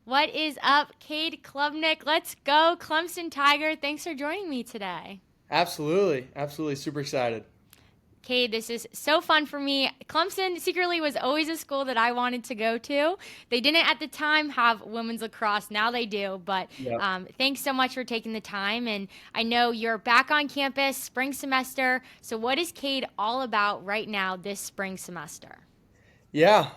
What is up, Cade Klubnik? Let's go, Clemson Tiger. Thanks for joining me today. Absolutely. Absolutely. Super excited. Cade, this is so fun for me. Clemson secretly was always a school that I wanted to go to. They didn't at the time have women's lacrosse. Now they do. But Yeah. thanks so much for taking the time. And I know you're back on campus spring semester. So, what is Cade all about right now this spring semester? Yeah.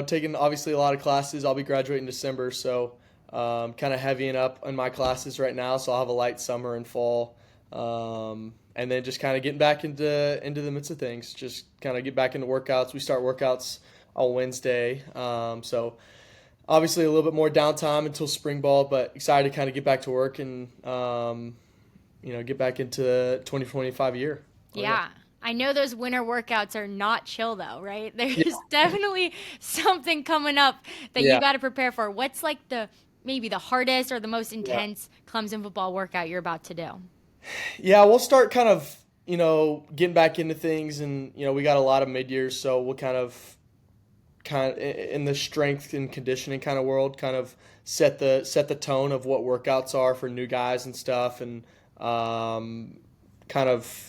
Taking obviously a lot of classes. I'll be graduating December, so kind of heavying up on my classes right now. So I'll have a light summer and fall, and then just kind of getting back into the midst of things. Just kind of get back into workouts. We start workouts on Wednesday, so obviously a little bit more downtime until spring ball, but excited to kind of get back to work and get back into the 2025 year. Oh yeah. Yeah. I know those winter workouts are not chill though, right? Yeah. There's definitely something coming up that you Yeah. got to prepare for. What's like the maybe the hardest or the most Yeah. intense Clemson football workout you're about to do? Yeah, we'll start kind of, getting back into things and, we got a lot of mid-years, so we'll kind of in the strength and conditioning kind of world, kind of set the tone of what workouts are for new guys and stuff and kind of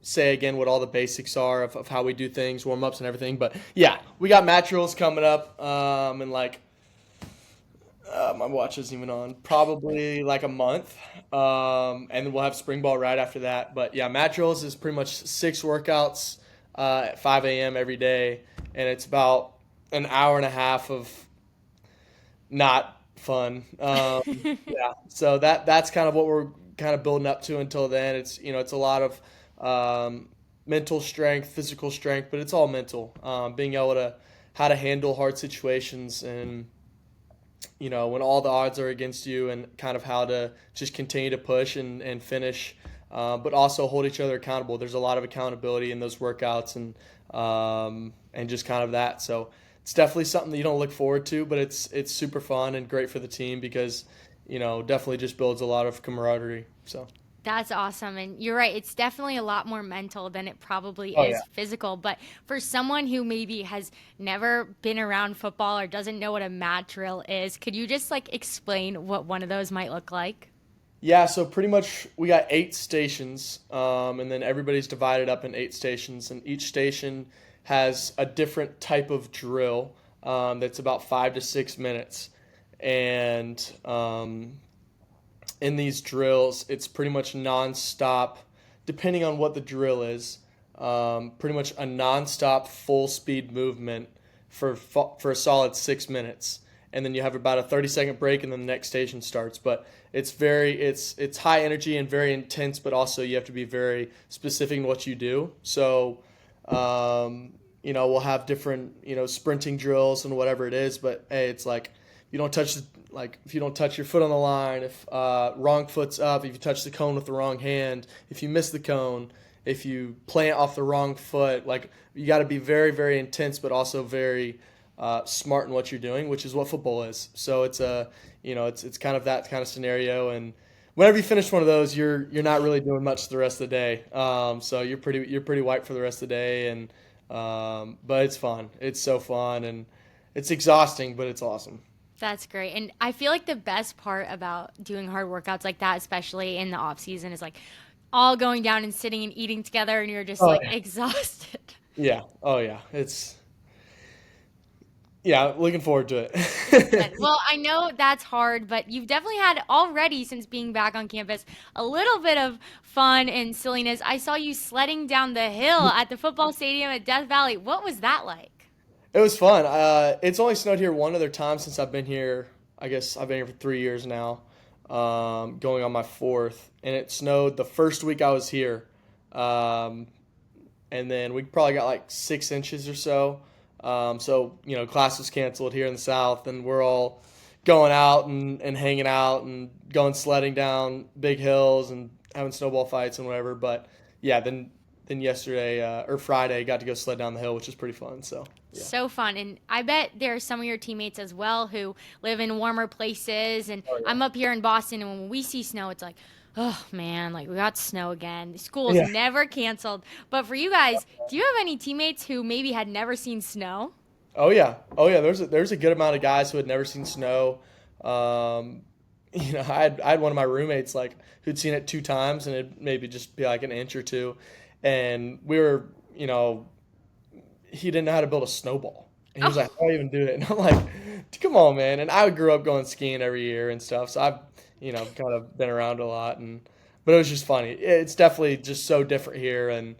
say again what all the basics are of how we do things, warm-ups and everything. But yeah, we got match drills coming up in like my watch isn't even on. Probably like a month, and then we'll have spring ball right after that. But yeah, mat drills is pretty much six workouts at 5 a.m. every day, and it's about an hour and a half of not fun. Yeah, so that's kind of what we're kind of building up to until then. It's a lot of mental strength, physical strength, but it's all mental. Being able to how to handle hard situations and when all the odds are against you and kind of how to just continue to push and finish, but also hold each other accountable. There's a lot of accountability in those workouts and just kind of that. So it's definitely something that you don't look forward to, but it's super fun and great for the team because, definitely just builds a lot of camaraderie. So. That's awesome. And you're right. It's definitely a lot more mental than it probably Oh is yeah. physical. But for someone who maybe has never been around football or doesn't know what a mat drill is, could you just like explain what one of those might look like? Yeah, so pretty much we got eight stations, and then everybody's divided up in eight stations, and each station has a different type of drill that's about 5 to 6 minutes. And in these drills, it's pretty much nonstop, depending on what the drill is, pretty much a nonstop full speed movement for a solid 6 minutes, and then you have about a 30-second break, and then the next station starts. But it's high energy and very intense, but also you have to be very specific in what you do. So, we'll have different sprinting drills and whatever it is, but hey, it's like you don't touch if you don't touch your foot on the line, if wrong foot's up, if you touch the cone with the wrong hand, if you miss the cone, if you plant off the wrong foot, like you got to be very very intense, but also very smart in what you're doing, which is what football is. So it's kind of that kind of scenario, and whenever you finish one of those, you're not really doing much the rest of the day. So you're pretty wiped for the rest of the day, and but it's fun. It's so fun, and it's exhausting, but it's awesome. That's great. And I feel like the best part about doing hard workouts like that, especially in the off season, is like all going down and sitting and eating together and you're just Oh like yeah. exhausted. Yeah. Oh yeah. Yeah. Looking forward to it. Well, I know that's hard, but you've definitely had already since being back on campus a little bit of fun and silliness. I saw you sledding down the hill at the football stadium at Death Valley. What was that like? It was fun. It's only snowed here one other time since I've been here. I guess I've been here for 3 years now, going on my fourth. And it snowed the first week I was here, um, and then we probably got like 6 inches or so. So class was canceled here in the South, and we're all going out and hanging out and going sledding down big hills and having snowball fights and whatever. But yeah, then yesterday or Friday got to go sled down the hill, which is pretty fun. So yeah. So fun. And I bet there are some of your teammates as well who live in warmer places. And Oh yeah. I'm up here in Boston, and when we see snow, it's like, oh man, like we got snow again. School's Yeah. never canceled. But for you guys, do you have any teammates who maybe had never seen snow? Oh yeah. There's a good amount of guys who had never seen snow. Um, I had one of my roommates like who'd seen it 2 times, and it'd maybe just be like an inch or two, and we were, he didn't know how to build a snowball, and he was like, Oh, "How do I even do it?" And I'm like, "Come on, man!" And I grew up going skiing every year and stuff, so I've kind of been around a lot, but it was just funny. It's definitely just so different here, and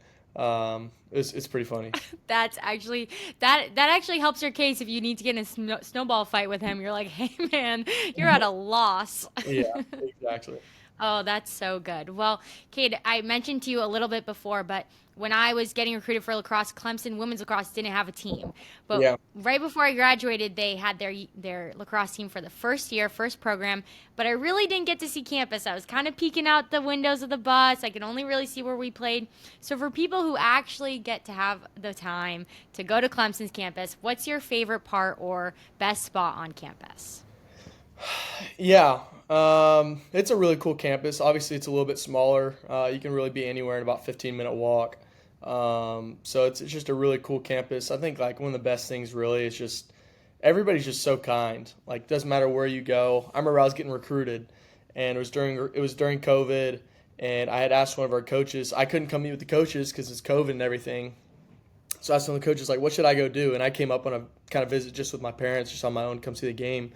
it's pretty funny. that's actually that actually helps your case if you need to get in a snowball fight with him. You're like, hey man, you're at a loss. Yeah, exactly. Oh, that's so good. Well, Cade, I mentioned to you a little bit before, but when I was getting recruited for lacrosse, Clemson women's lacrosse didn't have a team. But Yeah. right before I graduated, they had their lacrosse team for the first year, first program. But I really didn't get to see campus. I was kind of peeking out the windows of the bus. I could only really see where we played. So for people who actually get to have the time to go to Clemson's campus, what's your favorite part or best spot on campus? Yeah, it's a really cool campus. Obviously, it's a little bit smaller. You can really be anywhere in about 15-minute walk. So it's just a really cool campus. I think like one of the best things really is just everybody's just so kind. Like doesn't matter where you go. I remember I was getting recruited, and it was during COVID, and I had asked one of our coaches. I couldn't come meet with the coaches because it's COVID and everything. So I asked one of the coaches like, "What should I go do?" And I came up on a kind of visit just with my parents, just on my own, come see the game.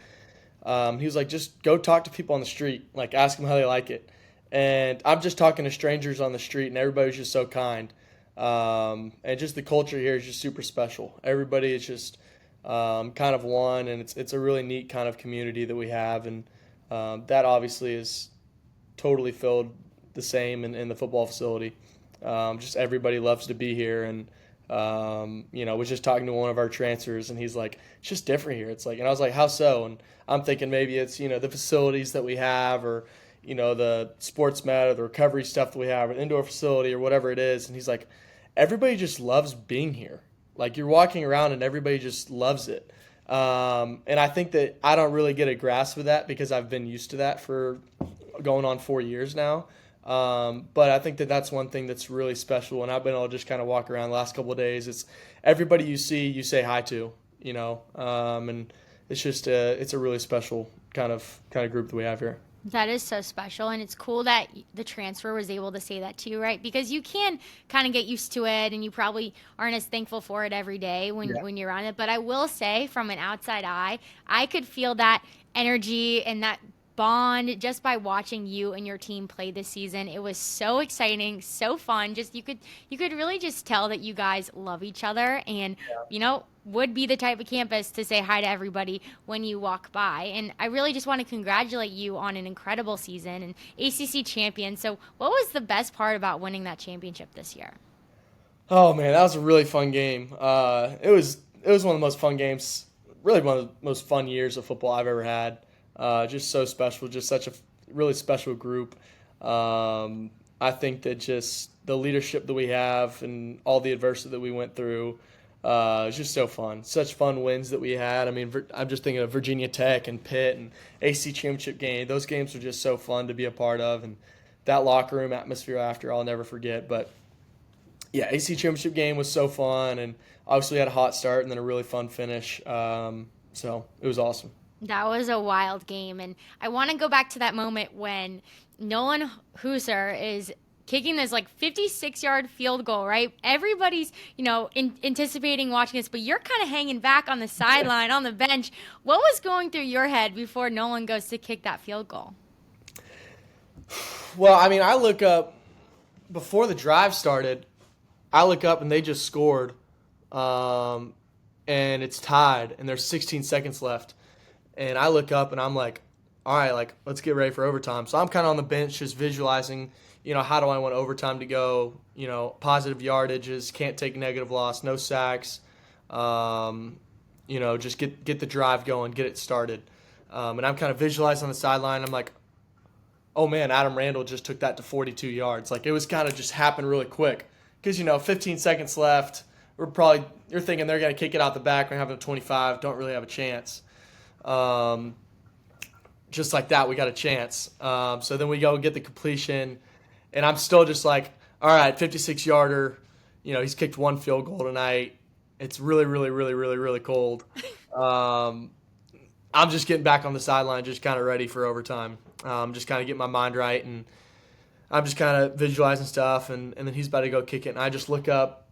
He was like, just go talk to people on the street, like ask them how they like it. And I'm just talking to strangers on the street, and everybody's just so kind. And just the culture here is just super special. Everybody is just kind of one, and it's a really neat kind of community that we have, and that obviously is totally filled the same in the football facility. Just everybody loves to be here, and was just talking to one of our transfers, and he's like, "It's just different here." It's like, and I was like, "How so?" And I'm thinking maybe it's the facilities that we have, or the sports med or the recovery stuff that we have, or the indoor facility or whatever it is. And he's like, "Everybody just loves being here. Like you're walking around and everybody just loves it." And I think that I don't really get a grasp of that because I've been used to that for going on 4 years now. But I think that that's one thing that's really special, and I've been able to just kind of walk around the last couple of days. It's everybody you see, you say hi to, and it's just it's a really special kind of group that we have here. That is so special, and it's cool that the transfer was able to say that to you, right? Because you can kind of get used to it, and you probably aren't as thankful for it every day Yeah. when you're on it. But I will say, from an outside eye, I could feel that energy and that bond just by watching you and your team play this season. It was so exciting, so fun. Just you could really just tell that you guys love each other, and would be the type of campus to say hi to everybody when you walk by. And I really just want to congratulate you on an incredible season and ACC champion. So, what was the best part about winning that championship this year? Oh man, that was a really fun game. It was one of the most fun games, really one of the most fun years of football I've ever had. Just so special, just such a really special group. I think that just the leadership that we have and all the adversity that we went through is just so fun. Such fun wins that we had. I mean, I'm just thinking of Virginia Tech and Pitt and ACC Championship game. Those games were just so fun to be a part of, and that locker room atmosphere after I'll never forget. But yeah, AC Championship game was so fun, and obviously we had a hot start and then a really fun finish. So it was awesome. That was a wild game. And I want to go back to that moment when Nolan Hooser is kicking this like 56-yard field goal, right? Everybody's, anticipating watching this, but you're kind of hanging back on the sideline, on the bench. What was going through your head before Nolan goes to kick that field goal? Well, I mean, I look up before the drive started. I look up and they just scored, um, and it's tied, and there's 16 seconds left. And I look up and I'm like, all right, like let's get ready for overtime. So I'm kind of on the bench just visualizing, how do I want overtime to go? Positive yardages, can't take negative loss, no sacks. Just get the drive going, get it started. And I'm kind of visualizing on the sideline. I'm like, oh man, Adam Randall just took that to 42 yards. Like it was kind of just happened really quick because 15 seconds left. You're thinking they're gonna kick it out the back. We're having a 25, don't really have a chance. Um, just like that, we got a chance. So then we go and get the completion, and I'm still just like, all right, 56 yarder. He's kicked one field goal tonight. It's really, really, really, really, really cold. Um, I'm just getting back on the sideline, just kind of ready for overtime. Just kind of get my mind right, and I'm just kind of visualizing stuff, and then he's about to go kick it, and I just look up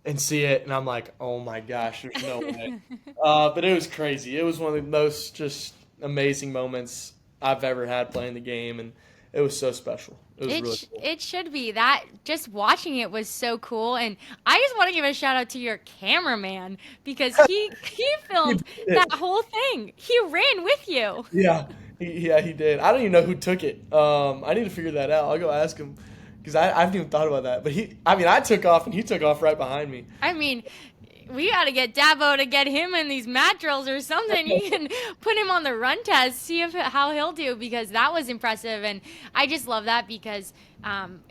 and see it, and I'm like, oh my gosh, there's no way. But it was crazy. It was one of the most just amazing moments I've ever had playing the game, and it was so special. It was really cool. It should be that just watching it was so cool, and I just want to give a shout out to your cameraman because he He filmed did it. that whole thing. He ran with you. Yeah, he did. I don't even know who took it. I need to figure that out. I'll go ask him because I haven't even thought about that. But I took off and he took off right behind me. I mean, we got to get Dabo to get him in these mat drills or something. You can put him on the run test, see how he'll do because that was impressive, and I just love that because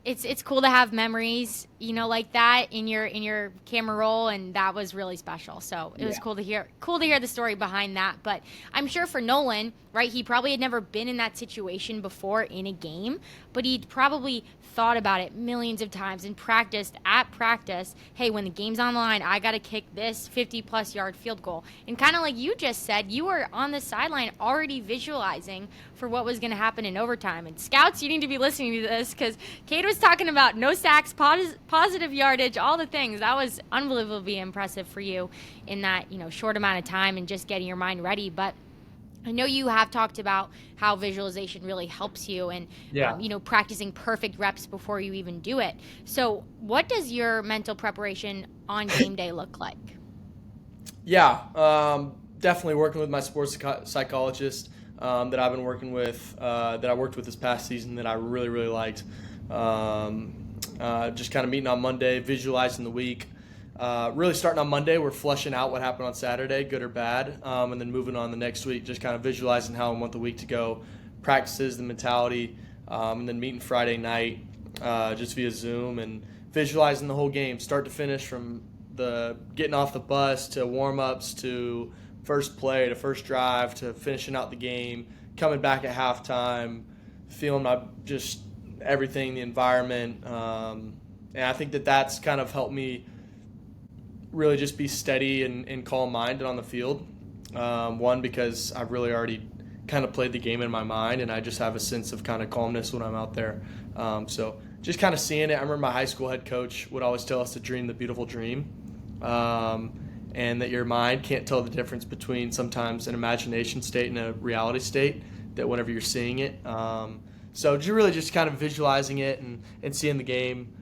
it's cool to have memories, like that in your camera roll, and that was really special. So it was Yeah. cool to hear the story behind that. But I'm sure for Nolan, right, he probably had never been in that situation before in a game, but he'd probably thought about it millions of times and practiced at practice. Hey, when the game's on the line, I got to kick this 50-plus yard field goal. And kind of like you just said, you were on the sideline already visualizing for what was going to happen in overtime. And scouts, you need to be listening to this because Cade was talking about no sacks, positive yardage, all the things. That was unbelievably impressive for you in that short amount of time and just getting your mind ready. But I know you have talked about how visualization really helps you and, Yeah. practicing perfect reps before you even do it. So what does your mental preparation on game day look like? Yeah, definitely working with my sports psychologist that I've been working with, that I worked with this past season that I really, really liked. Just kind of meeting on Monday, visualizing the week. Really starting on Monday, we're fleshing out what happened on Saturday, good or bad, and then moving on the next week, just kind of visualizing how I want the week to go, practices, the mentality, and then meeting Friday night just via Zoom and visualizing the whole game, start to finish, from the getting off the bus to warm-ups to first play to first drive to finishing out the game, coming back at halftime, feeling my just everything, the environment, and I think that that's kind of helped me really just be steady and calm-minded on the field. One, because I've really already kind of played the game in my mind, and I just have a sense of kind of calmness when I'm out there. So just kind of seeing it. I remember my high school head coach would always tell us to dream the beautiful dream, and that your mind can't tell the difference between sometimes an imagination state and a reality state, that whenever you're seeing it. So really just kind of visualizing it and seeing the game.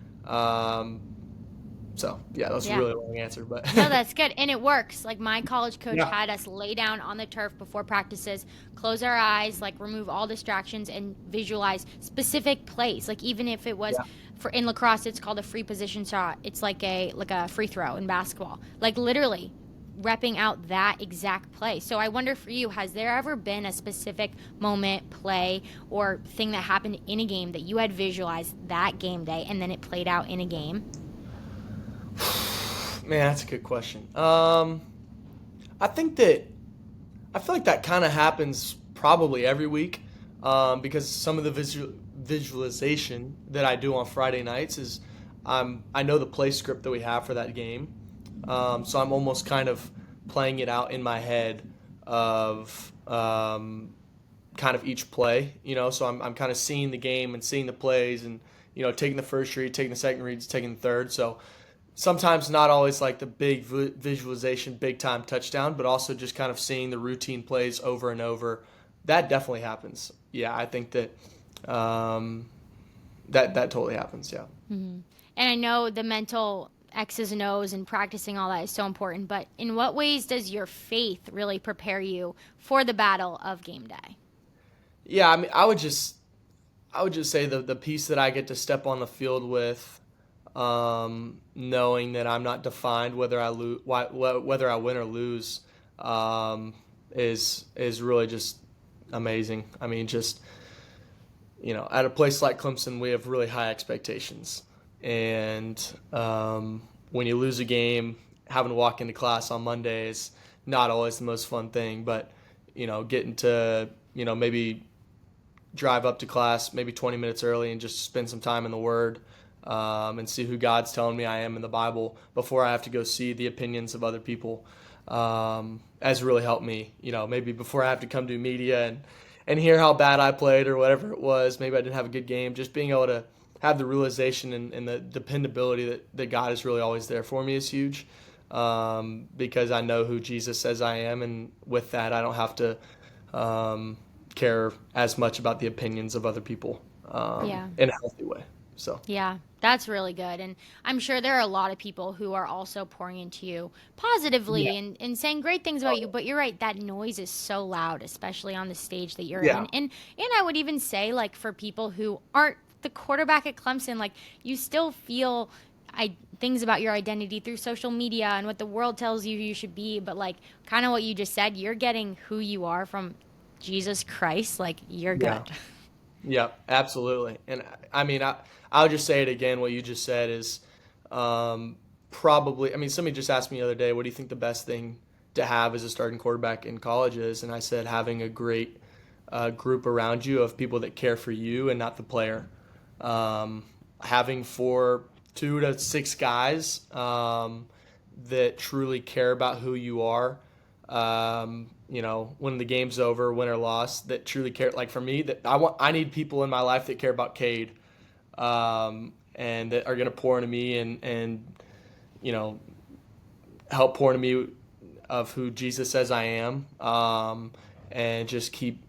So, yeah, that was a Yeah. really long answer, but No, that's good. And it works. Like my college coach yeah, had us lay down on the turf before practices, close our eyes, like remove all distractions and visualize specific plays. Like even if it was yeah, for in lacrosse, it's called a free position shot. It's like a free throw in basketball. Like literally repping out that exact play. So I wonder for you, has there ever been a specific moment, play, or thing that happened in a game that you had visualized that game day and then it played out in a game? man, that's a good question. I think that I feel like that kind of happens probably every week, because some of the visualization that I do on Friday nights is I know the play script that we have for that game, so I'm almost kind of playing it out in my head of kind of each play, so I'm kind of seeing the game and seeing the plays and taking the first read, taking the second reads, taking the third. So sometimes not always like the big visualization, big time touchdown, but also just kind of seeing the routine plays over and over. That definitely happens. Yeah, I think that that totally happens. Yeah. And I know the mental X's and O's and practicing all that is so important, but in what ways does your faith really prepare you for the battle of game day? Yeah, I mean, I would just say the piece that I get to step on the field with, knowing that I'm not defined whether I whether I win or lose, is really just amazing. I mean, just at a place like Clemson, we have really high expectations, and when you lose a game, having to walk into class on Monday is not always the most fun thing. But getting to maybe drive up to class maybe 20 minutes early and just spend some time in the Word, and see who God's telling me I am in the Bible before I have to go see the opinions of other people, has really helped me. Maybe before I have to come to media and hear how bad I played or whatever it was, maybe I didn't have a good game, just being able to have the realization and the dependability that God is really always there for me is huge, because I know who Jesus says I am, and with that, I don't have to care as much about the opinions of other people, Yeah. in a healthy way. So, Yeah, that's really good. And I'm sure there are a lot of people who are also pouring into you yeah, positively and saying great things about you. But you're right, that noise is so loud, especially on the stage that you're in. yeah, And I would even say, like, for people who aren't the quarterback at Clemson, like, you still feel things about your identity through social media and what the world tells you you should be. But, like, kind of what you just said, you're getting who you are from Jesus Christ. Like, you're yeah. good. Yeah, absolutely. And I mean, I'll just say it again. What you just said is, probably. I mean, somebody just asked me the other day, "What do you think the best thing to have as a starting quarterback in college is?" And I said, having a great group around you of people that care for you and not the player. Having 2 to 6 guys that truly care about who you are, when the game's over, win or loss, that truly care. Like for me, that I need people in my life that care about Cade, and that are going to pour into me and you know help pour into me of who Jesus says I am, and just keep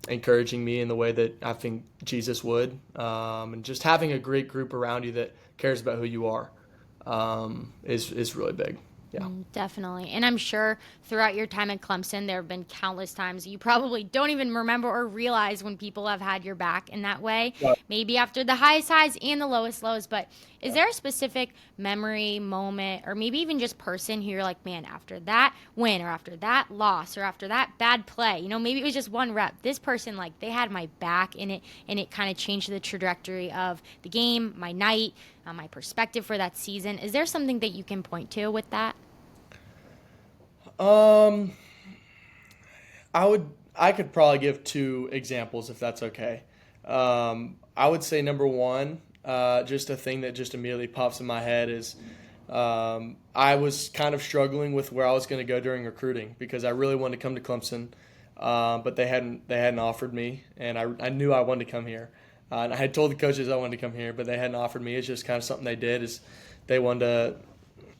encouraging me in the way that I think Jesus would, and just having a great group around you that cares about who you are, is really big. Yeah. Definitely. And I'm sure throughout your time at Clemson, there have been countless times you probably don't even remember or realize when people have had your back in that way. Yeah. Maybe after the highest highs and the lowest lows. But is there a specific memory, moment, or maybe even just person who you're like, man, after that win or after that loss or after that bad play, maybe it was just one rep. This person, like, they had my back in it, and it kind of changed the trajectory of the game, my night, my perspective for that season. Is there something that you can point to with that? Um, I could probably give 2 examples if that's okay. I would say number one, just a thing that just immediately pops in my head is, I was kind of struggling with where I was going to go during recruiting because I really wanted to come to Clemson, but they hadn't offered me, and I knew I wanted to come here. And I had told the coaches I wanted to come here, but they hadn't offered me. It's just kind of something they did, is they wanted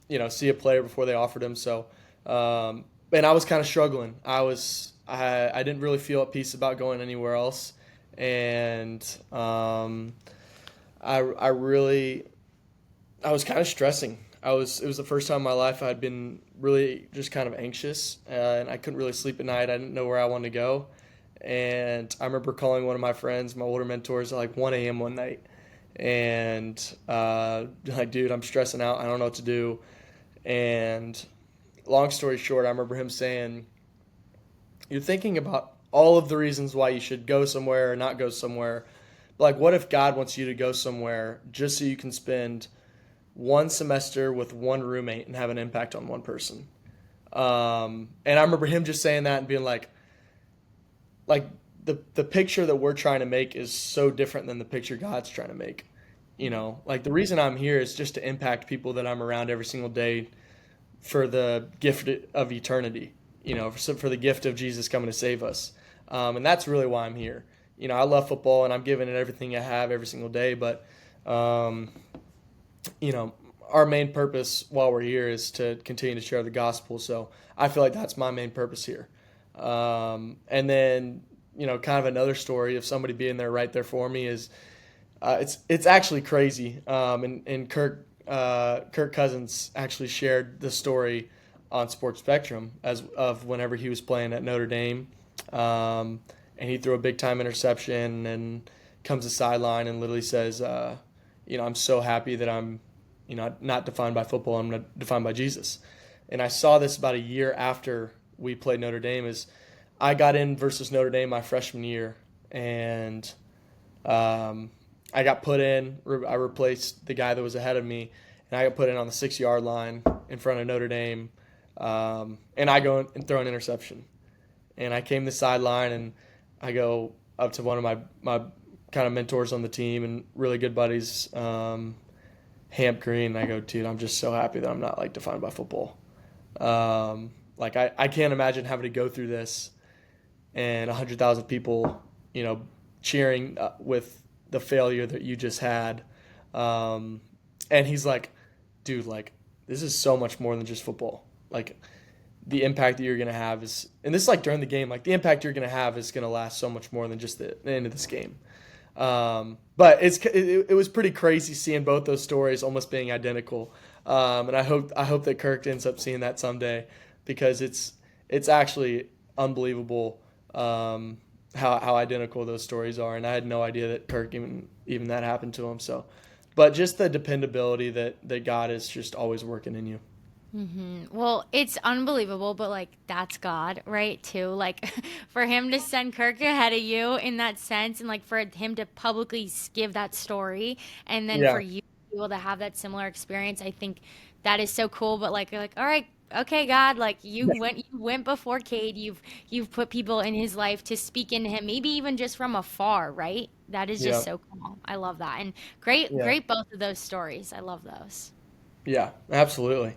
to see a player before they offered him. So, and I was kind of struggling. I didn't really feel at peace about going anywhere else, and I really I was kind of stressing. It was the first time in my life I'd been really just kind of anxious, and I couldn't really sleep at night. I didn't know where I wanted to go, and I remember calling one of my friends, my older mentors, at like 1 a.m. one night, and like, dude, I'm stressing out. I don't know what to do. And long story short, I remember him saying, "You're thinking about all of the reasons why you should go somewhere or not go somewhere. But like, what if God wants you to go somewhere just so you can spend one semester with one roommate and have an impact on one person?" And I remember him just saying that and being like the picture that we're trying to make is so different than the picture God's trying to make. Like the reason I'm here is just to impact people that I'm around every single day for the gift of eternity, for the gift of Jesus coming to save us. And that's really why I'm here. I love football and I'm giving it everything I have every single day, but, our main purpose while we're here is to continue to share the gospel. So I feel like that's my main purpose here. And then, kind of another story of somebody being there right there for me is, it's actually crazy. And Kirk Cousins actually shared the story on Sports Spectrum as of whenever he was playing at Notre Dame, and he threw a big time interception and comes to the sideline and literally says, "I'm so happy that I'm, not defined by football. I'm not defined by Jesus." And I saw this about a year after we played Notre Dame. Is I got in versus Notre Dame my freshman year, and I got put in. I replaced the guy that was ahead of me, and I got put in on the 6-yard line in front of Notre Dame, and I go and throw an interception. And I came to the sideline, and I go up to one of my kind of mentors on the team and really good buddies. Hamp Green, I go, dude, I'm just so happy that I'm not like defined by football. Like I can't imagine having to go through this and 100,000 people, cheering with the failure that you just had. And he's like, dude, like this is so much more than just football. Like the impact that you're going to have is, and this is like during the game, like the impact you're going to have is going to last so much more than just the end of this game. But it was pretty crazy seeing both those stories almost being identical. And I hope that Kirk ends up seeing that someday, because it's actually unbelievable how identical those stories are. And I had no idea that Kirk even that happened to him. So, but just the dependability that God is just always working in you. Well, it's unbelievable, but like that's God, right? Too like for him to send Kirk ahead of you in that sense, and like for him to publicly give that story, and then for Yeah. you to be able to have that similar experience, I think that is so cool. But like you're like, all right, okay, God, like you went before Cade, you've put people in his life to speak into him, maybe even just from afar, right? That is just Yeah. so cool. I love that, and great, Yeah. great both of those stories. I love those. Yeah. Absolutely.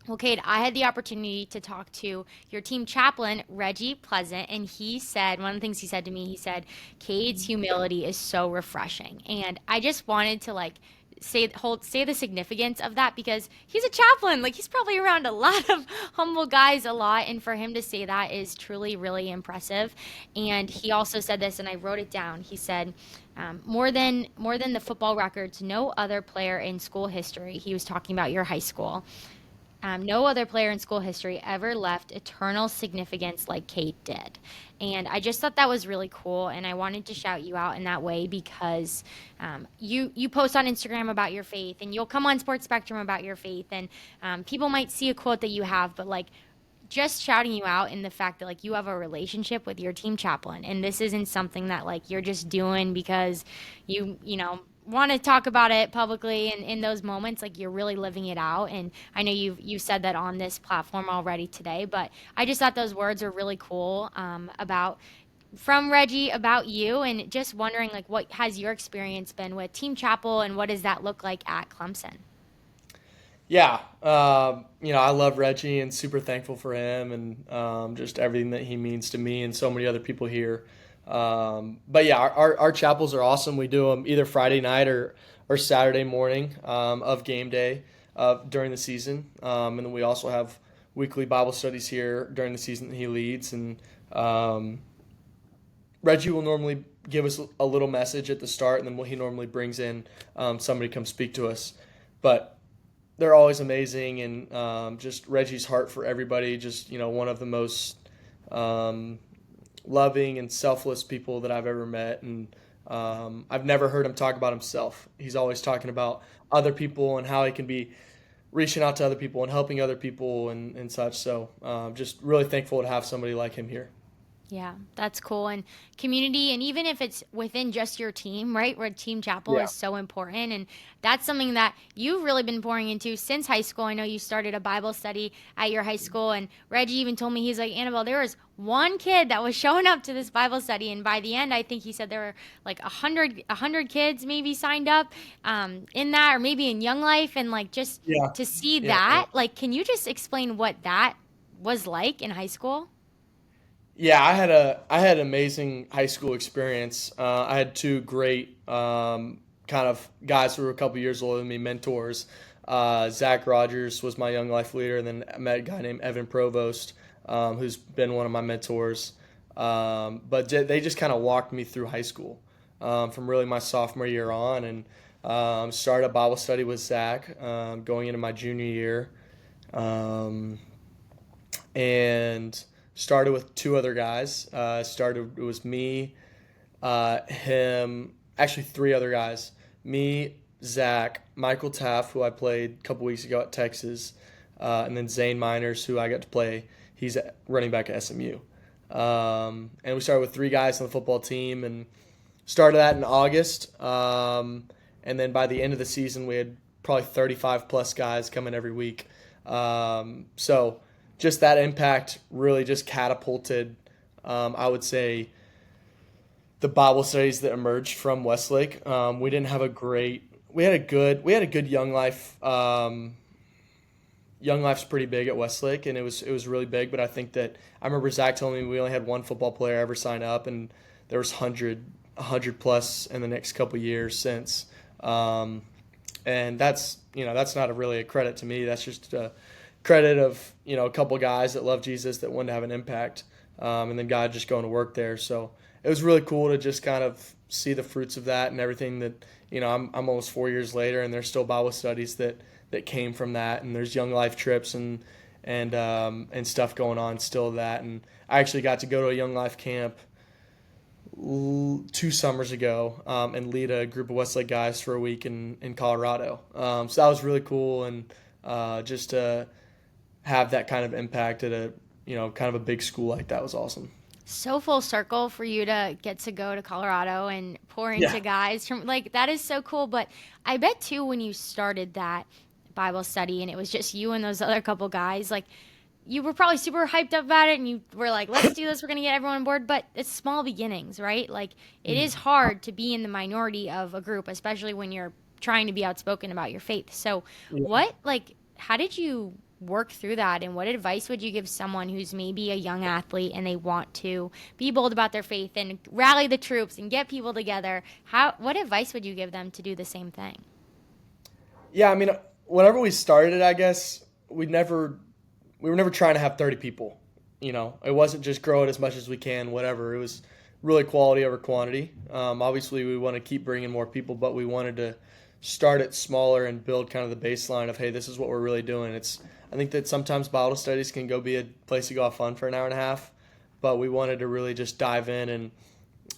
Well, Cade, I had the opportunity to talk to your team chaplain, Reggie Pleasant, and he said, one of the things he said to me, he said, Cade's humility is so refreshing. And I just wanted to like say the significance of that, because he's a chaplain. Like he's probably around a lot of humble guys a lot, and for him to say that is truly really impressive. And he also said this, and I wrote it down. He said, more than the football records, no other player in school history. He was talking about your high school. No other player in school history ever left eternal significance like Kate did. And I just thought that was really cool. And I wanted to shout you out in that way, because you post on Instagram about your faith, and you'll come on Sports Spectrum about your faith. And people might see a quote that you have, but like just shouting you out in the fact that like you have a relationship with your team chaplain, and this isn't something that like you're just doing because you want to talk about it publicly, and in those moments like you're really living it out. And I know you said that on this platform already today, but I just thought those words are really cool, about from Reggie about you, and just wondering like what has your experience been with team chapel, and what does that look like at Clemson? Yeah, I love Reggie and super thankful for him and just everything that he means to me and so many other people here. But yeah, our chapels are awesome. We do them either Friday night or Saturday morning of game day during the season. And then we also have weekly Bible studies here during the season that he leads. And Reggie will normally give us a little message at the start, and then he normally brings in somebody to come speak to us. But they're always amazing, and just Reggie's heart for everybody, just one of the most loving and selfless people that I've ever met. And I've never heard him talk about himself. He's always talking about other people and how he can be reaching out to other people and helping other people and such. So just really thankful to have somebody like him here. Yeah, that's cool. And community, and even if it's within just your team, right? Where team chapel Yeah. is so important. And that's something that you've really been pouring into since high school. I know you started a Bible study at your high school. And Reggie even told me, he's like, Annabelle, there was one kid that was showing up to this Bible study. And by the end, I think he said there were like a hundred kids maybe signed up in that, or maybe in Young Life. And like just Yeah. to see Yeah. Yeah. that, like, can you just explain what that was like in high school? Yeah, I had an amazing high school experience. I had two great kind of guys who were a couple years older than me, mentors. Zach Rogers was my young life leader, and then I met a guy named Evan Provost, who's been one of my mentors. But they just kind of walked me through high school from really my sophomore year on, and started a Bible study with Zach going into my junior year. Um, and started with two other guys. It was me, him, actually three other guys. Me, Zach, Michael Taff, who I played a couple weeks ago at Texas, and then Zane Miners, who I got to play. He's running back at SMU. And we started with three guys on the football team, and started that in August. And then by the end of the season, we had probably 35 plus guys coming every week. So just that impact really just catapulted, I would say, the Bible studies that emerged from Westlake. We didn't have we had a good young life. Young life's pretty big at Westlake, and it was really big. But I think that I remember Zach telling me we only had one football player ever sign up, and there was hundred plus in the next couple years since. And that's not really a credit to me. That's just a credit of a couple guys that love Jesus that wanted to have an impact, and then God just going to work there. So it was really cool to just kind of see the fruits of that and everything that I'm almost 4 years later, and there's still Bible studies that came from that, and there's young life trips and stuff going on still that. And I actually got to go to a young life camp 2 summers ago and lead a group of Westlake guys for a week in Colorado. So that was really cool, and just to have that kind of impact at a kind of a big school like that was awesome. So full circle for you to get to go to Colorado and pour into Yeah. guys from like that is so cool. But I bet too when you started that Bible study and it was just you and those other couple guys, like you were probably super hyped up about it and you were like, let's do this, we're gonna get everyone on board. But it's small beginnings, right? Like it is hard to be in the minority of a group, especially when you're trying to be outspoken about your faith. So what like how did you work through that, and what advice would you give someone who's maybe a young athlete and they want to be bold about their faith and rally the troops and get people together? What advice would you give them to do the same thing? Yeah, I mean, whenever we started, I guess we were never trying to have 30 people. It wasn't just grow it as much as we can, whatever. It was really quality over quantity. Obviously, we want to keep bringing more people, but we wanted to start it smaller and build kind of the baseline of, hey, this is what we're really doing. I think that sometimes Bible studies can go be a place to go have fun for an hour and a half, but we wanted to really just dive in and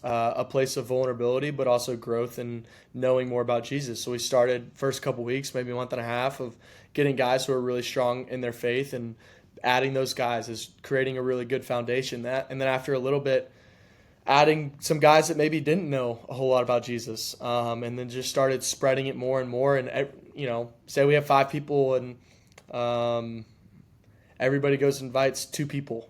a place of vulnerability, but also growth and knowing more about Jesus. So we started first couple weeks, maybe a month and a half, of getting guys who are really strong in their faith and adding those guys is creating a really good foundation. And then after a little bit, adding some guys that maybe didn't know a whole lot about Jesus, and then just started spreading it more and more. And say we have 5 people and everybody goes and invites 2 people.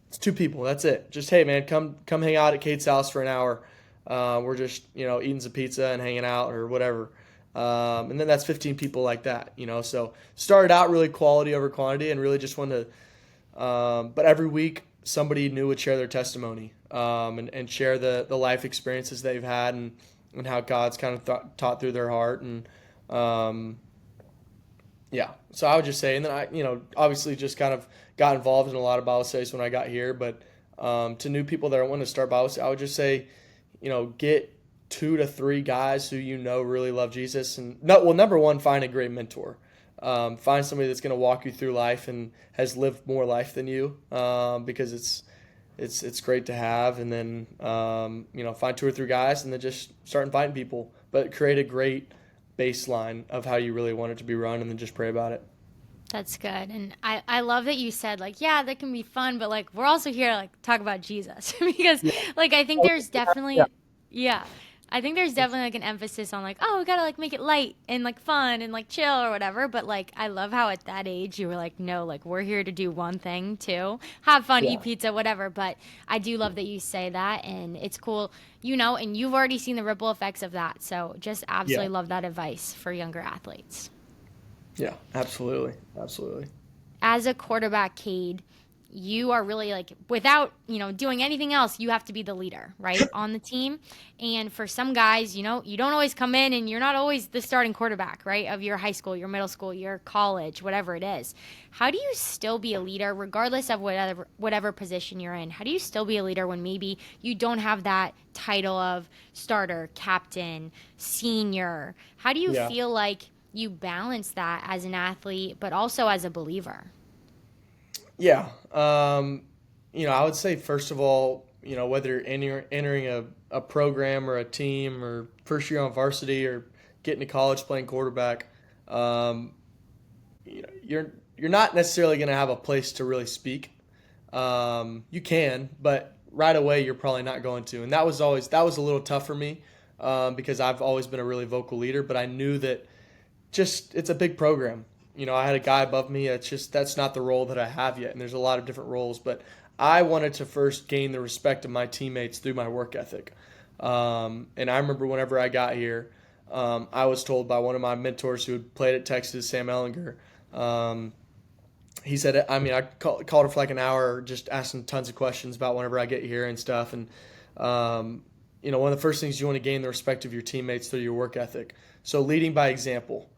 It's 2 people. That's it. Just, hey man, come hang out at Kate's house for an hour. We're just eating some pizza and hanging out or whatever. And then that's 15 people like that. So started out really quality over quantity and really just wanted to. But every week somebody new would share their testimony and share the life experiences they've had and how God's kind of taught through their heart and. Yeah, so I would just say, and then I, obviously just kind of got involved in a lot of Bible studies when I got here, but to new people that want to start Bible study, I would just say, get 2 to 3 guys who really love Jesus, and number one, find a great mentor. Find somebody that's going to walk you through life and has lived more life than you, because it's great to have, and then find 2 or 3 guys, and then just start inviting people, but create a great baseline of how you really want it to be run, and then just pray about it. That's good. And I love that you said, like, yeah, that can be fun, but, like, we're also here to, like, talk about Jesus. Because, Yeah. like, I think there's definitely, Yeah. yeah, I think there's definitely, like, an emphasis on, like, oh, we gotta, like, make it light and, like, fun and, like, chill or whatever. But, like, I love how at that age you were like, no, like, we're here to do one thing, too. Have fun, Yeah. eat pizza, whatever. But I do love that you say that. And it's cool, and you've already seen the ripple effects of that. So just Yeah. absolutely love that advice for younger athletes. Yeah, absolutely. Absolutely. As a quarterback, Cade, you are really like without doing anything else, you have to be the leader, right, on the team. And for some guys, you don't always come in and you're not always the starting quarterback, right, of your high school, your middle school, your college, whatever it is. How do you still be a leader regardless of whatever position you're in? How do you still be a leader when maybe you don't have that title of starter, captain, senior? How do you Yeah. feel like you balance that as an athlete but also as a believer? Yeah. I would say first of all, whether you're entering a program or a team or first year on varsity or getting to college playing quarterback, you're not necessarily going to have a place to really speak. You can, but right away you're probably not going to. And that was a little tough for me, because I've always been a really vocal leader, but I knew that it's a big program. I had a guy above me. That's not the role that I have yet, and there's a lot of different roles. But I wanted to first gain the respect of my teammates through my work ethic. And I remember whenever I got here, I was told by one of my mentors who had played at Texas, Sam Ellinger. He said, I mean, I called her for like an hour, just asking tons of questions about whenever I get here and stuff. And one of the first things you want to gain the respect of your teammates through your work ethic. So leading by example.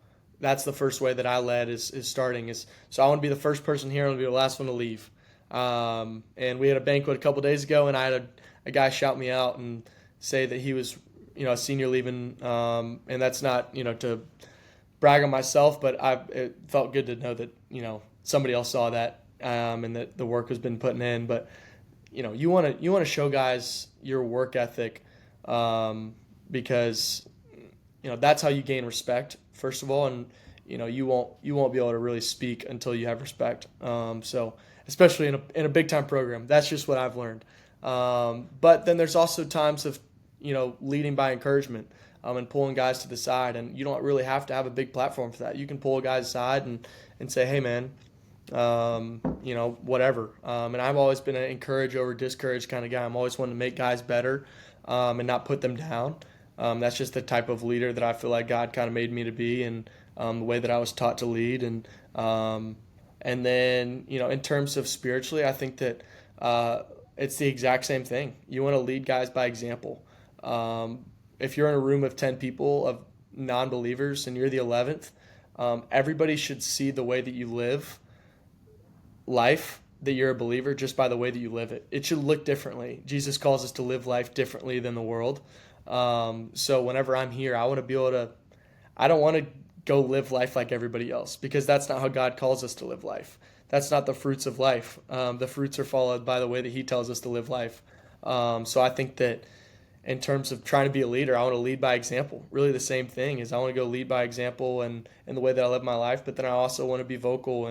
That's the first way that I led is starting. So I want to be the first person here and be the last one to leave. And we had a banquet a couple days ago, and I had a guy shout me out and say that he was, a senior leaving. And that's not, to brag on myself, but it felt good to know that, somebody else saw that and that the work has been putting in. But, you want to show guys your work ethic because, that's how you gain respect, first of all, and you won't be able to really speak until you have respect. So especially in a big time program, that's just what I've learned. But then there's also times of leading by encouragement and pulling guys to the side, and you don't really have to have a big platform for that. You can pull a guy's aside and say, hey man, whatever. And I've always been an encourage over discourage kind of guy. I'm always wanting to make guys better and not put them down. That's just the type of leader that I feel like God kind of made me to be, and the way that I was taught to lead. And then, in terms of spiritually, I think that it's the exact same thing. You want to lead guys by example. If you're in a room of 10 people, of non-believers, and you're the 11th, everybody should see the way that you live life, that you're a believer, just by the way that you live it. It should look differently. Jesus calls us to live life differently than the world. So whenever I'm here, I want to be able to, I don't want to go live life like everybody else, because that's not how God calls us to live life. That's not the fruits of life. The fruits are followed by the way that he tells us to live life. So I think that in terms of trying to be a leader, I want to lead by example. Really the same thing is I want to go lead by example and in the way that I live my life, but then I also want to be vocal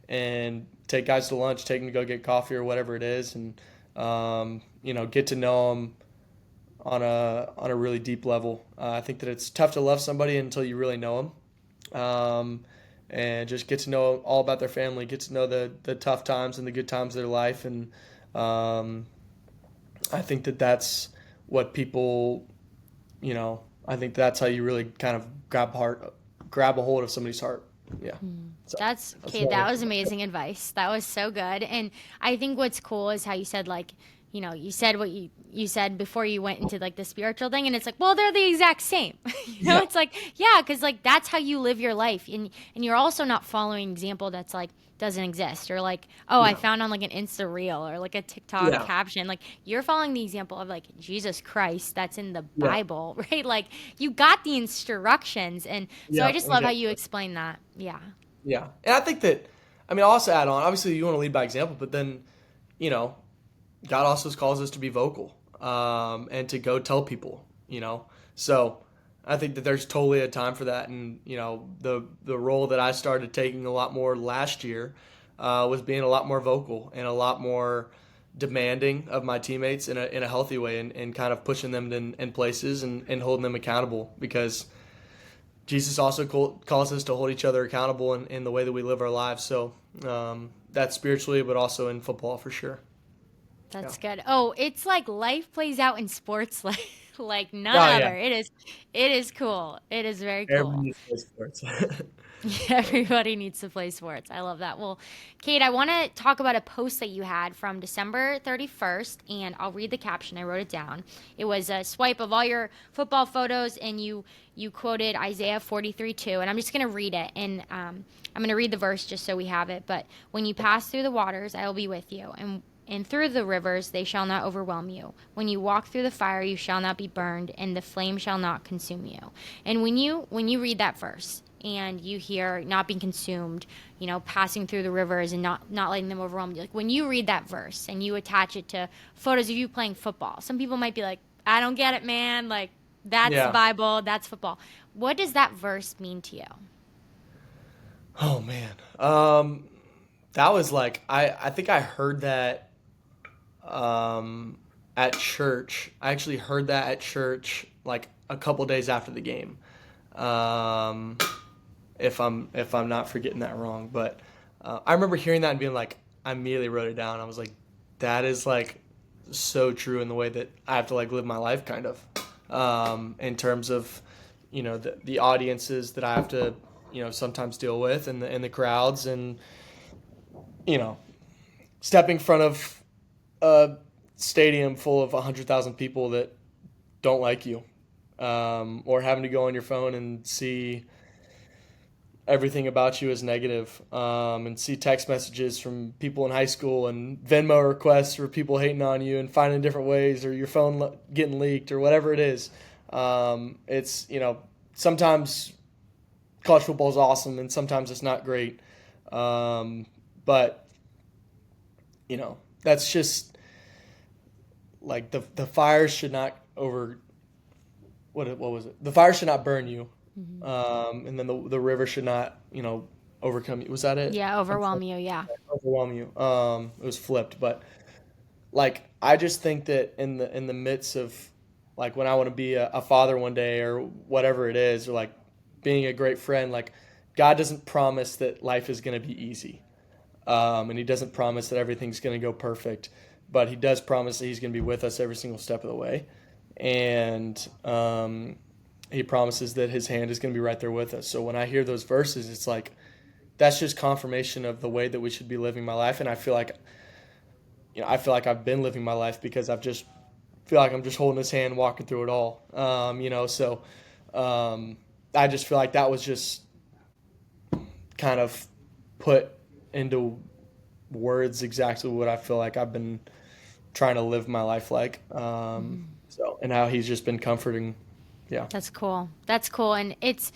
and take guys to lunch, take them to go get coffee or whatever it is, and get to know them on a really deep level. I think that it's tough to love somebody until you really know them, and just get to know all about their family, get to know the tough times and the good times of their life, and I think that that's what people, I think that's how you really kind of grab a hold of somebody's heart. Yeah. So That's okay. That was amazing advice. That was so good. And I think what's cool is how you said, like, you said what you said before you went into like the spiritual thing, and it's like, well, they're the exact same. Yeah. It's like, yeah, because like that's how you live your life, and you're also not following example that's like doesn't exist, or like, oh, I Yeah. found on like an Insta reel or like a TikTok Yeah. caption. Like you're following the example of like Jesus Christ that's in the Yeah. Bible, right? Like you got the instructions, and so I Yeah. just love how you Exactly. explain that. Yeah. Yeah. And I think that, I'll also add on, obviously you want to lead by example, but then, you know, God also calls us to be vocal, and to go tell people. So I think that there's totally a time for that. And, the role that I started taking a lot more last year was being a lot more vocal and a lot more demanding of my teammates in a healthy way, and kind of pushing them in places and holding them accountable, because Jesus also calls us to hold each other accountable in the way that we live our lives. So that's spiritually, but also in football for sure. Yeah. That's good. Oh, it's like life plays out in sports like none Oh yeah. other. It is cool. It is very Everyone cool. needs to play sports. Everybody needs to play sports. I love that. Well, Kate, I want to talk about a post that you had from December 31st, and I'll read the caption. I wrote it down. It was a swipe of all your football photos, and you quoted Isaiah 43:2, and I'm just going to read it, and I'm going to read the verse just so we have it. But when you pass through the waters, I will be with you, and through the rivers they shall not overwhelm you. When you walk through the fire, you shall not be burned, and the flame shall not consume you. And when you read that verse and you hear not being consumed, passing through the rivers and not letting them overwhelm you, like when you read that verse and you attach it to photos of you playing football, some people might be like, I don't get it, man. Like that's the Yeah. Bible, that's football. What does that verse mean to you? Oh man. That was like I think I heard that at church. I actually heard that at church like a couple days after the game. Um, if I'm not forgetting that wrong, but I remember hearing that and being like, I immediately wrote it down. I was like, that is like so true in the way that I have to like live my life kind of, in terms of, the audiences that I have to, sometimes deal with and the crowds and, you know, stepping in front of a stadium full of 100,000 people that don't like you, or having to go on your phone and see everything about you is negative, and see text messages from people in high school and Venmo requests for people hating on you and finding different ways, or your phone getting leaked or whatever it is. It's, sometimes college football is awesome and sometimes it's not great. But, that's just like the fire should not what was it? The fire should not burn you. And then the river should not, overcome you. Was that it? Yeah, overwhelm you. Yeah. Overwhelm you. It was flipped, but like I just think that in the midst of like when I want to be a father one day or whatever it is, or like being a great friend, like God doesn't promise that life is going to be easy, and He doesn't promise that everything's going to go perfect, but He does promise that He's going to be with us every single step of the way, and He promises that His hand is going to be right there with us. So when I hear those verses, it's like that's just confirmation of the way that we should be living my life, and I feel like I've been living my life because I've just feel like I'm just holding His hand, walking through it all. So I just feel like that was just kind of put into words exactly what I feel like I've been trying to live my life like. And how He's just been comforting. Yeah. That's cool. That's cool. And it's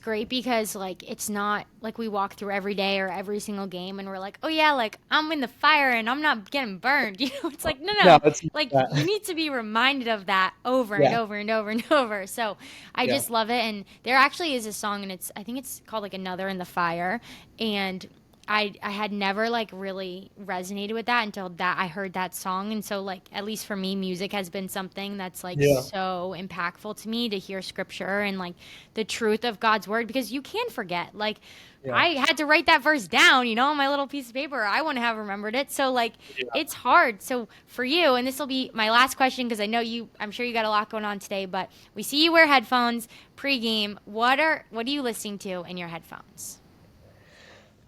great because like it's not like we walk through every day or every single game and we're like, "Oh yeah, like I'm in the fire and I'm not getting burned." It's like, No, no. it's Like that. you need to be reminded of that over and Yeah. over and over and over. So, I Yeah. just love it, and there actually is a song, and I think it's called like Another in the Fire, and I had never like really resonated with that until that I heard that song. And so like at least for me, music has been something that's like Yeah. so impactful to me, to hear scripture and like the truth of God's word, because you can forget. Like Yeah. I had to write that verse down, on my little piece of paper. I wouldn't have remembered it. So like Yeah. it's hard. So for you, and this will be my last question because I'm sure you got a lot going on today, but we see you wear headphones pregame. What are you listening to in your headphones?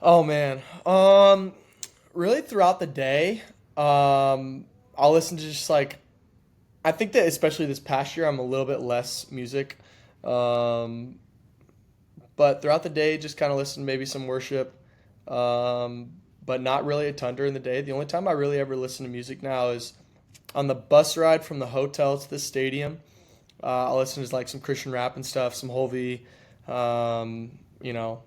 Oh man. Really throughout the day, I'll listen to just like I think that especially this past year I'm a little bit less music. Um, but throughout the day just kind of listen to maybe some worship. But not really a ton during the day. The only time I really ever listen to music now is on the bus ride from the hotel to the stadium. I'll listen to like some Christian rap and stuff, some Holvey,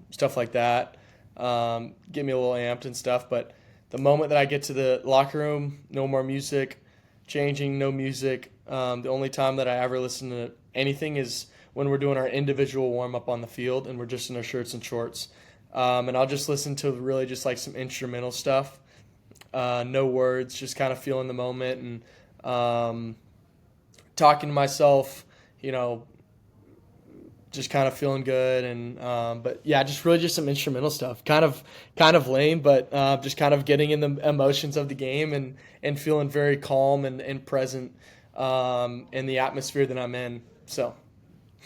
stuff like that. Get me a little amped and stuff. But the moment that I get to the locker room, no more music, changing, no music. The only time that I ever listen to anything is when we're doing our individual warm up on the field and we're just in our shirts and shorts. And I'll just listen to really just like some instrumental stuff, no words, just kind of feeling the moment and talking to myself, you know, just kind of feeling good and but yeah, just really just some instrumental stuff. Kind of lame, but just kind of getting in the emotions of the game and feeling very calm and present in the atmosphere that I'm in. So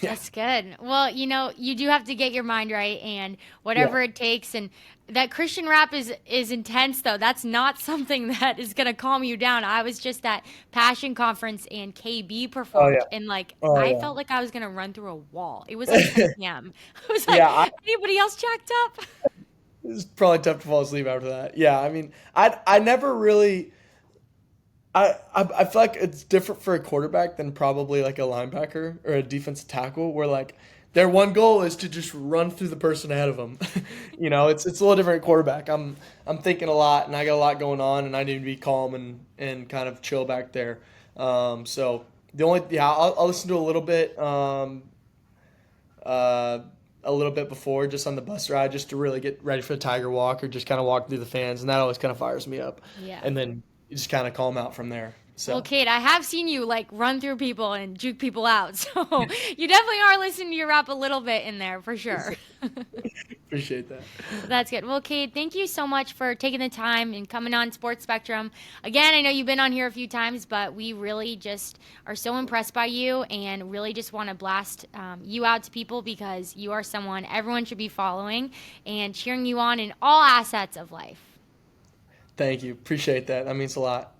yeah, That's good. Well, you do have to get your mind right and yeah, whatever it takes. And that Christian rap is intense, though. That's not something that is going to calm you down. I was just at Passion Conference and KB oh performed, yeah, and like I oh felt like I was going to run through a wall. It was like 10 p.m. I was like, yeah. anybody else jacked up? It's probably tough to fall asleep after that. Yeah, I mean, I never really. I feel like it's different for a quarterback than probably like a linebacker or a defensive tackle, where like their one goal is to just run through the person ahead of them. It's a little different at quarterback. I'm thinking a lot, and I got a lot going on, and I need to be calm and kind of chill back there. So I'll listen to uh, a little bit before just on the bus ride just to really get ready for the Tiger Walk or just kind of walk through the fans, and that always kind of fires me up. Yeah. And then you just kind of calm out from there. Well, So Kate, I have seen you like run through people and juke people out, so you definitely are listening to your rap a little bit in there for sure. appreciate that. That's good. Well, Kate, thank you so much for taking the time and coming on Sports Spectrum. Again, I know you've been on here a few times, but we really just are so impressed by you and really just want to blast you out to people because you are someone everyone should be following and cheering you on in all assets of life. Thank you. Appreciate that. That means a lot.